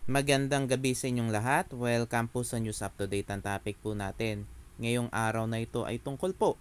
Magandang gabi sa inyong lahat. Welcome po sa News Up to Date. Ang topic po natin ngayong araw na ito ay tungkol po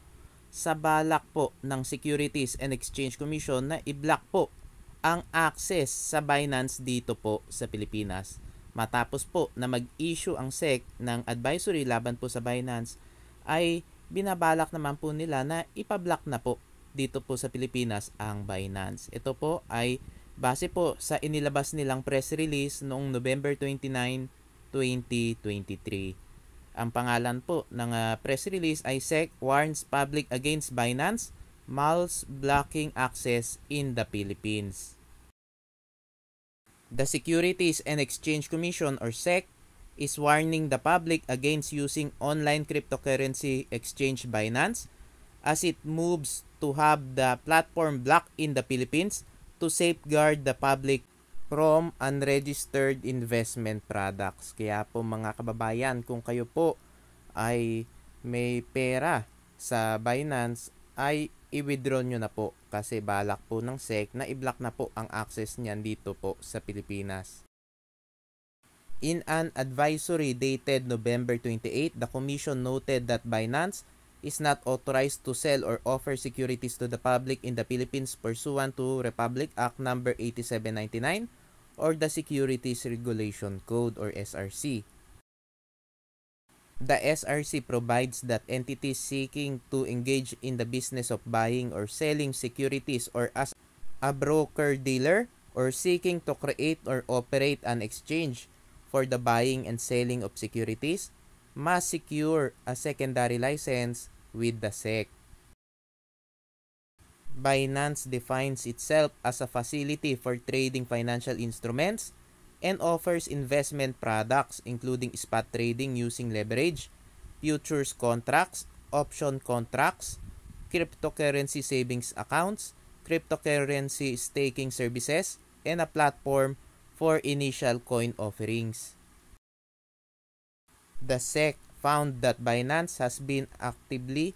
sa balak po ng Securities and Exchange Commission na i-block po ang access sa Binance dito po sa Pilipinas. Matapos po na mag-issue ang SEC ng advisory laban po sa Binance, ay binabalak naman po nila na ipablock na po dito po sa Pilipinas ang Binance. Ito po ay base po sa inilabas nilang press release noong November 29, 2023. Ang pangalan po ng press release ay SEC warns public against Binance malls blocking access in the Philippines. The Securities and Exchange Commission or SEC is warning the public against using online cryptocurrency exchange Binance as it moves to have the platform blocked in the Philippines to safeguard the public from unregistered investment products. Kaya po mga kababayan, kung kayo po ay may pera sa Binance, ay i-withdraw nyo na po kasi balak po ng SEC na i-block na po ang access niyan dito po sa Pilipinas. In an advisory dated November 28, the Commission noted that Binance is not authorized to sell or offer securities to the public in the Philippines pursuant to Republic Act No. 8799 or the Securities Regulation Code or SRC. The SRC provides that entities seeking to engage in the business of buying or selling securities or as a broker-dealer or seeking to create or operate an exchange for the buying and selling of securities must secure a secondary license with the SEC. Binance defines itself as a facility for trading financial instruments and offers investment products including spot trading using leverage, futures contracts, option contracts, cryptocurrency savings accounts, cryptocurrency staking services, and a platform for initial coin offerings. The SEC found that Binance has been actively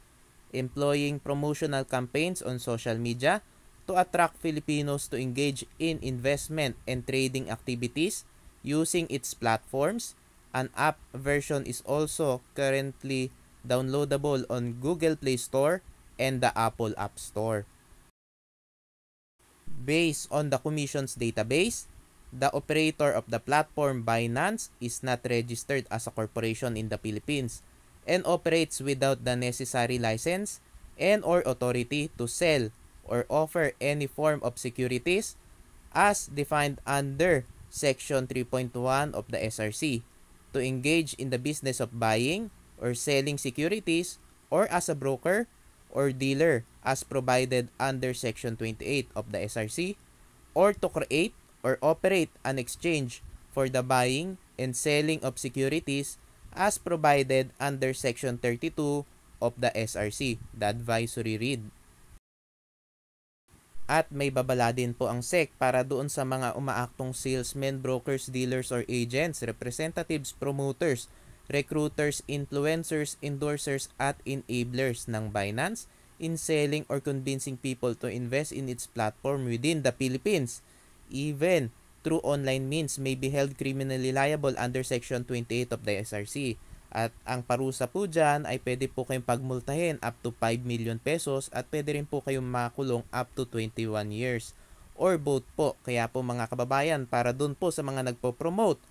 employing promotional campaigns on social media to attract Filipinos to engage in investment and trading activities using its platforms. An app version is also currently downloadable on Google Play Store and the Apple App Store. Based on the Commission's database, the operator of the platform Binance is not registered as a corporation in the Philippines and operates without the necessary license and or authority to sell or offer any form of securities as defined under Section 3.1 of the SRC to engage in the business of buying or selling securities or as a broker or dealer as provided under Section 28 of the SRC or to create or operate an exchange for the buying and selling of securities as provided under Section 32 of the SRC, the advisory read. At may babala din po ang SEC para doon sa mga umaaktong salesmen, brokers, dealers or agents, representatives, promoters, recruiters, influencers, endorsers at enablers ng Binance in selling or convincing people to invest in its platform within the Philippines, even through online means, may be held criminally liable under Section 28 of the SRC. At ang parusa po dyan ay pwede po kayong pagmultahin up to 5 million pesos at pwede rin po kayong makulong up to 21 years or both po. Kaya po mga kababayan, para dun po sa mga nagpo-promote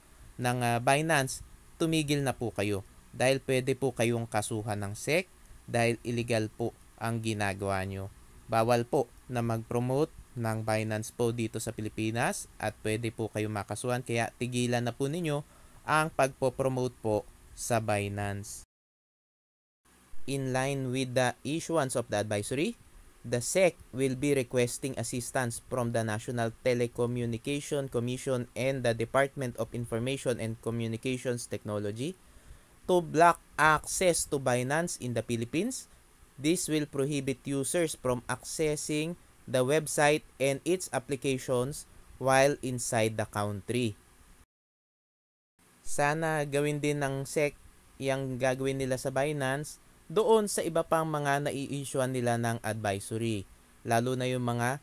ng Binance, tumigil na po kayo dahil pwede po kayong kasuhan ng SEC dahil illegal po ang ginagawa nyo. Bawal po na mag-promote ng Binance po dito sa Pilipinas at pwede po kayong makasuhan, kaya tigilan na po ninyo ang pagpo-promote po sa Binance. In line with the issuance of the advisory, the SEC will be requesting assistance from the National Telecommunication Commission and the Department of Information and Communications Technology to block access to Binance in the Philippines. This will prohibit users from accessing the website and its applications while inside the country. Sana gawin din ng SEC yung gagawin nila sa Binance doon sa iba pang mga nai-issuean nila ng advisory, lalo na yung mga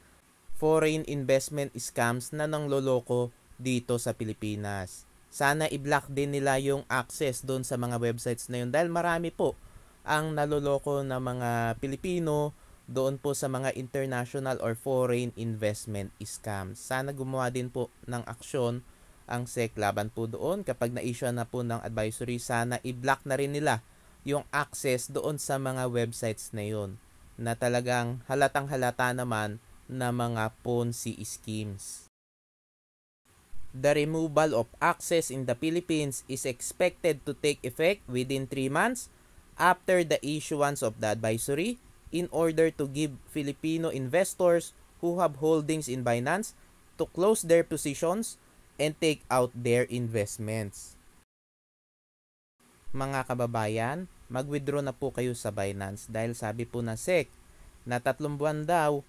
foreign investment scams na nangloloko dito sa Pilipinas. sana i-block din nila yung access doon sa mga websites na yun dahil marami po ang naloloko na mga Pilipino doon po sa mga international or foreign investment scams. Sana gumawa din po ng aksyon ang SEC laban po doon. Kapag na-issue na po ng advisory, sana i-block na rin nila yung access doon sa mga websites na yun na talagang halatang halata naman na mga Ponzi schemes. The removal of access in the Philippines is expected to take effect within 3 months after the issuance of the advisory in order to give Filipino investors who have holdings in Binance to close their positions and take out their investments. Mga kababayan, mag-withdraw na po kayo sa Binance dahil sabi po na SEC na 3 buwan daw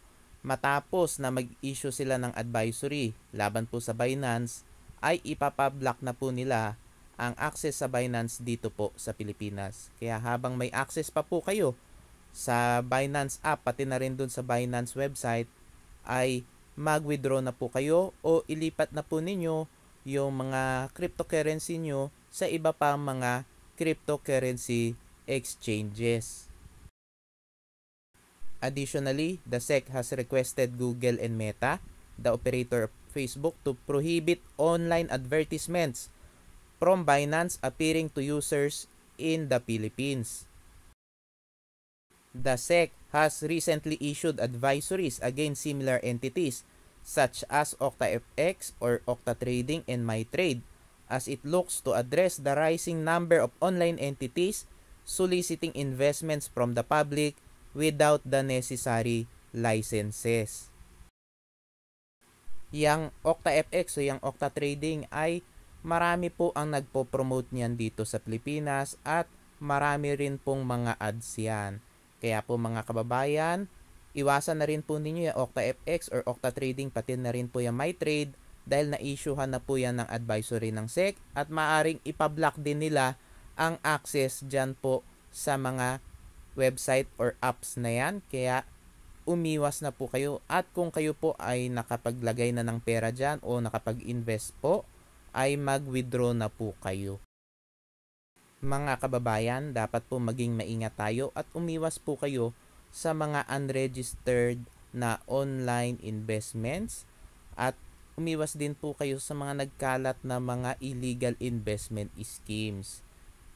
matapos na mag-issue sila ng advisory laban po sa Binance ay ipapablock na po nila ang access sa Binance dito po sa Pilipinas. Kaya habang may access pa po kayo sa Binance app pati na rin dun sa Binance website ay mag-withdraw na po kayo o ilipat na po ninyo yung mga cryptocurrency nyo sa iba pa mga cryptocurrency exchanges. Additionally, the SEC has requested Google and Meta, the operator of Facebook, to prohibit online advertisements from Binance appearing to users in the Philippines. The SEC has recently issued advisories against similar entities such as OctaFX or Octa Trading and MyTrade as it looks to address the rising number of online entities soliciting investments from the public without the necessary licenses. Yang OctaFX o yang Octa Trading ay marami po ang nagpo-promote niyan dito sa Pilipinas at marami rin pong mga ads yan. Kaya po mga kababayan, iwasan na rin po ninyo yung OctaFX or Octa Trading pati na rin po yung MyTrade dahil na-issuehan na po yan ng advisory ng SEC at maaring ipablock din nila ang access dyan po sa mga website or apps na yan. Kaya umiwas na po kayo at kung kayo po ay nakapaglagay na ng pera dyan o nakapag-invest po ay mag-withdraw na po kayo. Mga kababayan, dapat po maging maingat tayo at umiwas po kayo sa mga unregistered na online investments at umiwas din po kayo sa mga nagkalat na mga illegal investment schemes.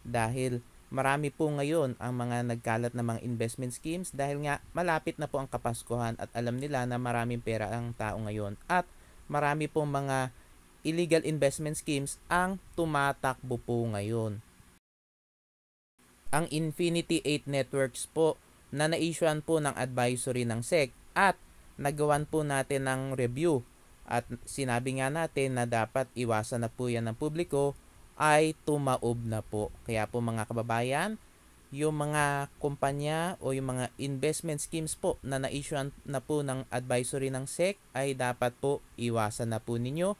Dahil marami po ngayon ang mga nagkalat na mga investment schemes dahil nga malapit na po ang Kapaskuhan at alam nila na maraming pera ang tao ngayon at marami pong mga illegal investment schemes ang tumatakbo po ngayon. Ang Infinity 8 Networks po na na-issuean po ng advisory ng SEC at nagawan po natin ng review at sinabi nga natin na dapat iwasan na po yan ng publiko ay tumaob na po. Kaya po mga kababayan, yung mga kumpanya o yung mga investment schemes po na na-issuean na po ng advisory ng SEC ay dapat po iwasan na po ninyo.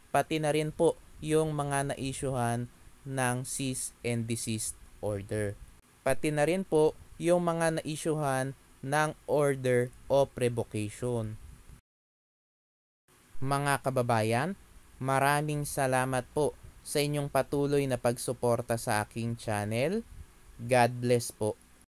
Pati na rin po yung mga na-issuean ng cease and desist order. Pati na rin po yung mga na-issuehan ng order of revocation. Mga kababayan, maraming salamat po sa inyong patuloy na pagsuporta sa aking channel. God bless po.